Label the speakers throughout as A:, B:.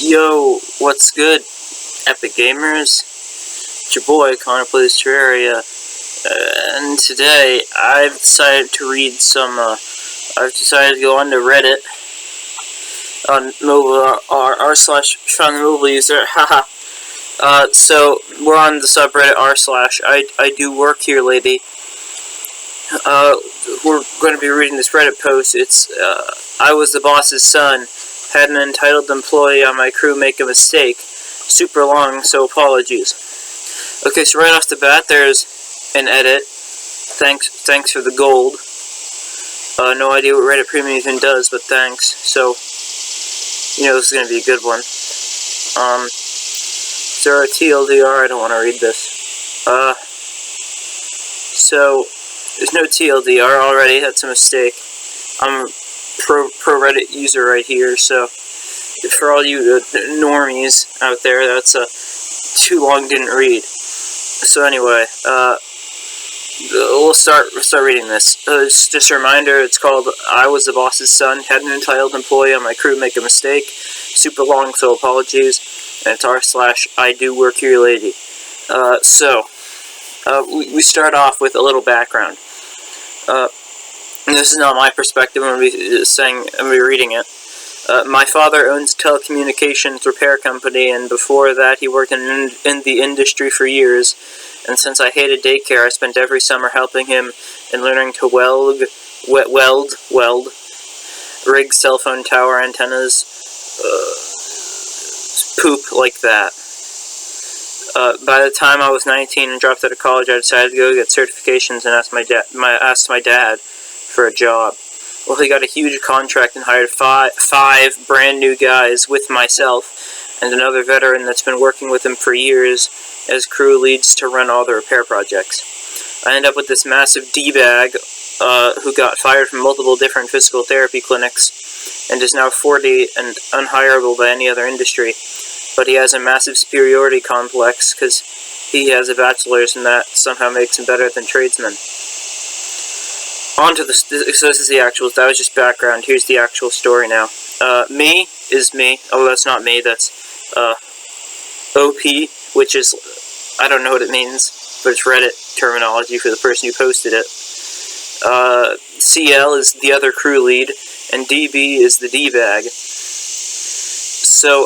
A: Yo, what's good, Epic Gamers? It's your boy, Connor Plays Terraria, and today I've decided to read some, I've decided to go onto Reddit, on mobile, r/found the mobile user, haha. So, we're on the subreddit r/I do work here, lady. We're going to be reading this Reddit post. It's, I was the boss's son. Had an entitled employee on my crew make a mistake. Super long, so apologies. Okay, so right off the bat, there's an edit. Thanks for the gold. No idea what Reddit Premium even does, but thanks. So, you know this is going to be a good one. Is there a TLDR? I don't want to read this. So, there's no TLDR already. That's a mistake. I'm a pro Reddit user right here, so for all you normies out there, that's too long didn't read. So anyway, we'll start reading this. It's just a reminder. It's called "I was the boss's son. Had an entitled employee on my crew make a mistake. Super long, so apologies." And it's r/I do work here, lady. We start off with a little background. This is not my perspective. I'm going to be reading it. My father owns a telecommunications repair company, and before that he worked in the industry for years. And since I hated daycare, I spent every summer helping him in learning to weld, rig cell phone tower antennas, poop like that. By the time I was 19 and dropped out of college, I decided to go get certifications and asked my dad for a job. Well, he got a huge contract and hired five brand new guys with myself and another veteran that's been working with him for years as crew leads to run all the repair projects. I ended up with this massive D-bag who got fired from multiple different physical therapy clinics and is now 40 and unhireable by any other industry. But he has a massive superiority complex because he has a bachelor's, and that somehow makes him better than tradesmen. On to so this is the actual, that was just background. Here's the actual story now. Me is me. Oh, that's not me, that's OP, which is, I don't know what it means, but it's Reddit terminology for the person who posted it. CL is the other crew lead, and DB is the D-bag. So,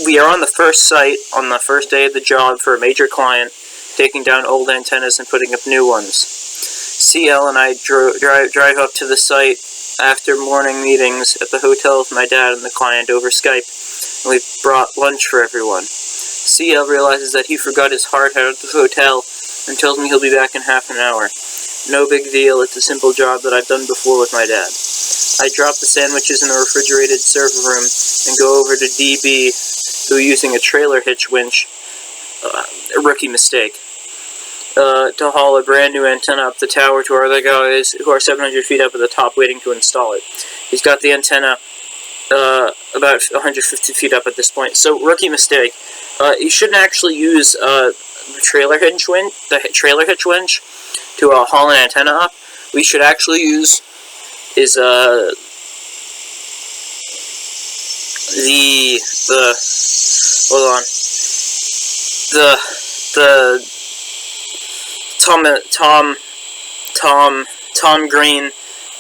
A: we are on the first site on the first day of the job for a major client, taking down old antennas and putting up new ones. CL and I drive up to the site after morning meetings at the hotel with my dad and the client over Skype, and we brought lunch for everyone. CL realizes that he forgot his hard hat at the hotel and tells me he'll be back in half an hour. No big deal, it's a simple job that I've done before with my dad. I drop the sandwiches in the refrigerated server room and go over to DB, who using a trailer hitch winch, a rookie mistake, to haul a brand new antenna up the tower to our other guys who are 700 feet up at the top waiting to install it. He's got the antenna about 150 feet up at this point. So, rookie mistake. You shouldn't actually use the trailer hitch winch to haul an antenna up. What you should actually use is the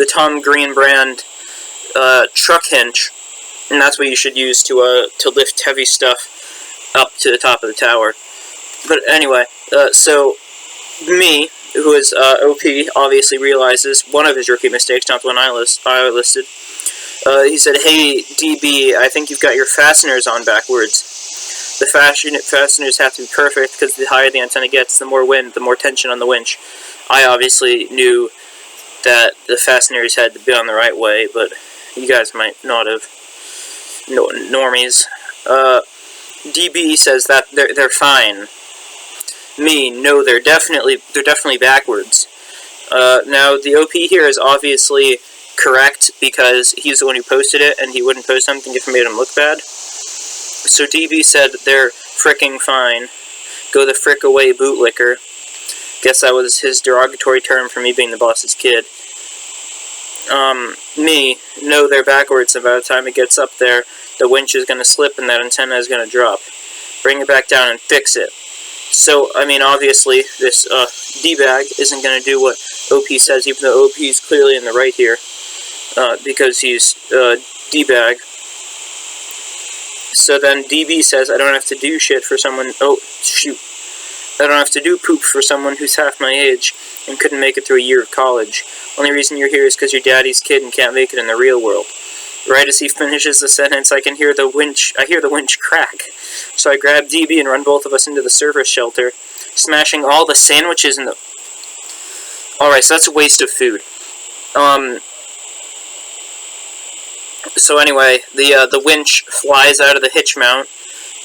A: Tom Green brand truck hinge, and that's what you should use to lift heavy stuff up to the top of the tower. But anyway, so me, who is OP, obviously realizes one of his rookie mistakes, not the one I listed. He said, "Hey DB, I think you've got your fasteners on backwards. The fasteners have to be perfect because the higher the antenna gets, the more wind, the more tension on the winch." I obviously knew that the fasteners had to be on the right way, but you guys might not have. No, normies. DB says that they're fine. Me, no, they're definitely backwards. Now the OP here is obviously correct because he's the one who posted it, and he wouldn't post something if it made him look bad. So DB said they're fricking fine. Go the frick away, bootlicker. Guess that was his derogatory term for me being the boss's kid. me know they're backwards, and by the time it gets up there, the winch is going to slip and that antenna is going to drop. Bring it back down and fix it. So, I mean, obviously, this D-bag isn't going to do what OP says, even though OP is clearly in the right here, because he's D-bag. So then DB says, I don't have to do shit for someone... Oh, shoot. I don't have to do poop for someone who's half my age and couldn't make it through a year of college. Only reason you're here is because you're daddy's kid and can't make it in the real world. Right as he finishes the sentence, I hear the winch crack. So I grab DB and run both of us into the service shelter, smashing all the sandwiches in the... Alright, so that's a waste of food. So anyway, the winch flies out of the hitch mount,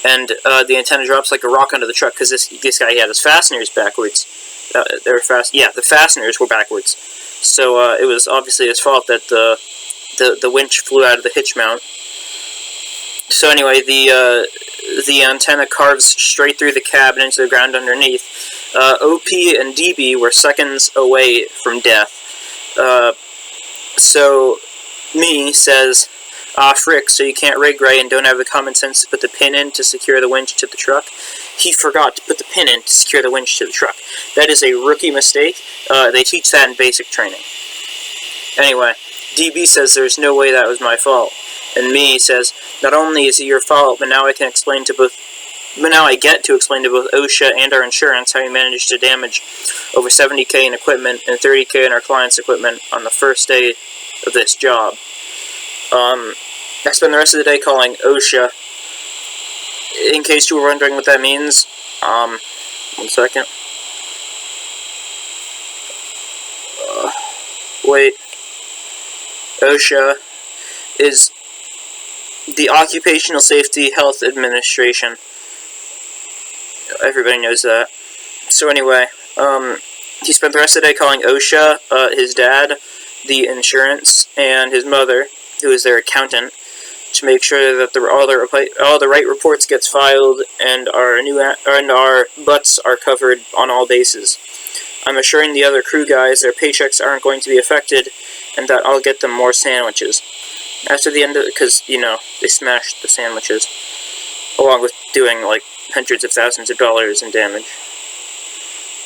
A: and the antenna drops like a rock onto the truck, because this guy, he had his fasteners backwards. They were the fasteners were backwards. So it was obviously his fault that the winch flew out of the hitch mount. So anyway, the antenna carves straight through the cab and into the ground underneath. OP and DB were seconds away from death. So me says, "Ah, frick, so you can't rig right and don't have the common sense to put the pin in to secure the winch to the truck?" He forgot to put the pin in to secure the winch to the truck. That is a rookie mistake. They teach that in basic training. Anyway, DB says there's no way that was my fault. And me says, not only is it your fault, but now I get to explain to both OSHA and our insurance how you managed to damage over $70K in equipment and $30K in our client's equipment on the first day of this job. I spend the rest of the day calling OSHA. In case you were wondering what that means, 1 second. Wait. OSHA is the Occupational Safety Health Administration. Everybody knows that. So anyway, he spent the rest of the day calling OSHA, his dad, the insurance, and his mother, who is their accountant, to make sure that all the right reports gets filed and our butts are covered on all bases. I'm assuring the other crew guys their paychecks aren't going to be affected, and that I'll get them more sandwiches. After the end of it, because, you know, they smashed the sandwiches, along with doing, like, hundreds of thousands of dollars in damage.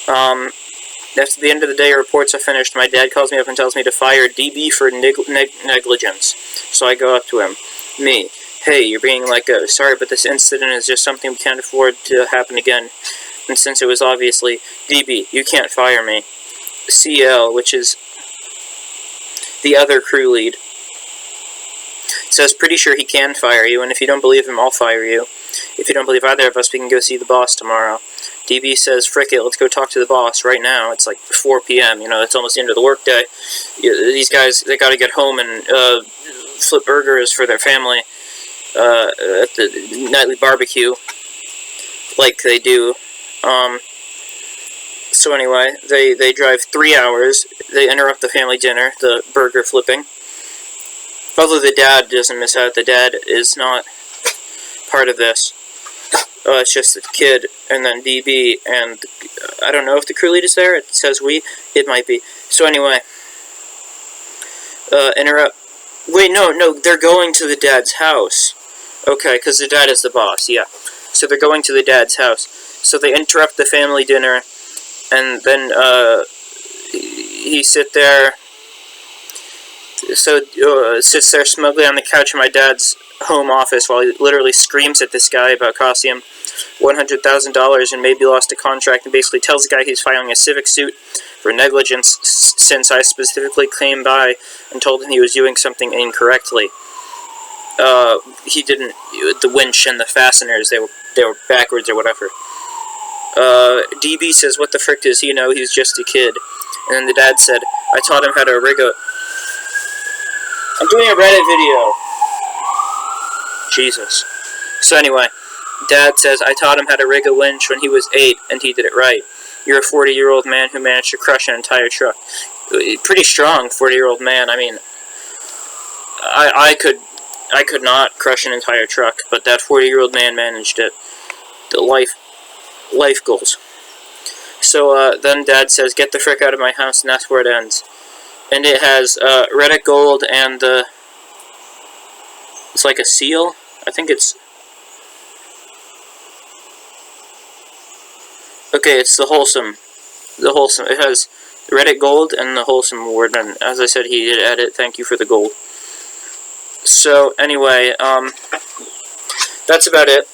A: After the end of the day, reports are finished. My dad calls me up and tells me to fire DB for negligence. So I go up to him. Me. Hey, you're being let go. Sorry, but this incident is just something we can't afford to happen again. And since it was obviously DB, you can't fire me. CL, which is the other crew lead, says pretty sure he can fire you, and if you don't believe him, I'll fire you. If you don't believe either of us, we can go see the boss tomorrow. DB says, frick it, let's go talk to the boss right now. It's like 4 p.m., you know, it's almost the end of the workday. These guys, they gotta get home and flip burgers for their family at the nightly barbecue, like they do. So anyway, they drive 3 hours, they interrupt the family dinner, the burger flipping. Although the dad doesn't miss out, the dad is not part of this. It's just the kid, and then DB, and I don't know if the crew lead is there. It says we. It might be. So anyway, interrupt. Wait, no, they're going to the dad's house. Okay, because the dad is the boss, yeah. So they're going to the dad's house. So they interrupt the family dinner, and then he sits there smugly on the couch in my dad's home office while he literally screams at this guy about costing him $100,000 and maybe lost a contract, and basically tells the guy he's filing a civic suit for negligence since I specifically came by and told him he was doing something incorrectly. He didn't, the winch and the fasteners, they were backwards or whatever. DB says, what the frick does he know? He's just a kid. And then the dad said, I taught him how to rig a... I'm doing a Reddit video. Jesus. So anyway, Dad says, I taught him how to rig a winch when he was 8, and he did it right. You're a 40-year-old man who managed to crush an entire truck. Pretty strong 40-year-old man. I mean, I could not crush an entire truck, but that 40-year-old man managed it. The life goals. So then Dad says, get the frick out of my house, and that's where it ends. and it has Reddit Gold and it's like a seal. I think it's okay. It's the wholesome. It has the Reddit Gold and the wholesome award. And as I said, he did edit. Thank you for the gold. So anyway, that's about it.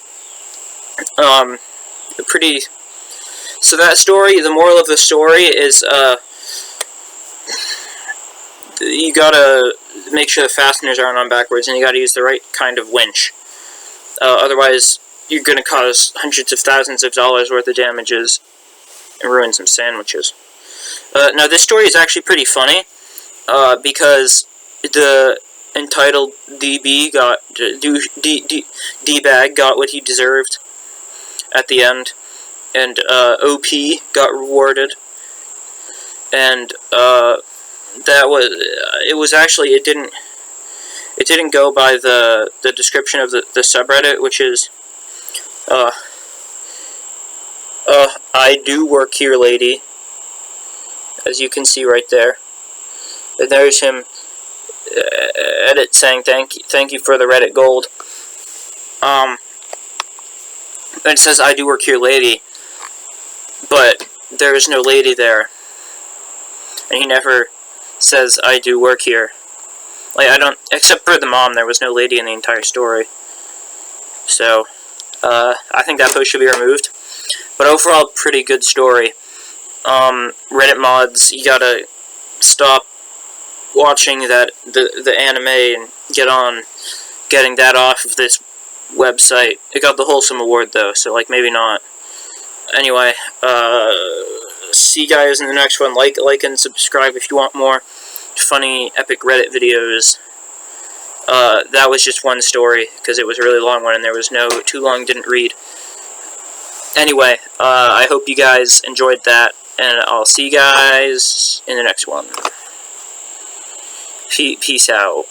A: Pretty. So that story. The moral of the story is you gotta make sure the fasteners aren't on backwards, and you gotta use the right kind of winch. Otherwise, you're gonna cause hundreds of thousands of dollars worth of damages and ruin some sandwiches. Now, this story is actually pretty funny because the entitled D-Bag got what he deserved at the end, and OP got rewarded, and it didn't go by the description of the subreddit, which is I do work here, lady, as you can see right there. And there's him edit saying thank you for the Reddit Gold. And it says I do work here, lady, but there is no lady there, and he never says I do work here. Like, I don't, except for the mom, there was no lady in the entire story. So I think that post should be removed. But overall, pretty good story. Reddit mods, you gotta stop watching the anime and get on getting that off of this website. It got the wholesome award though, so like maybe not. Anyway, see you guys in the next one. Like and subscribe if you want more funny epic Reddit videos. That was just one story because it was a really long one and there was no too long didn't read. Anyway, I hope you guys enjoyed that, and I'll see you guys in the next one. Peace out.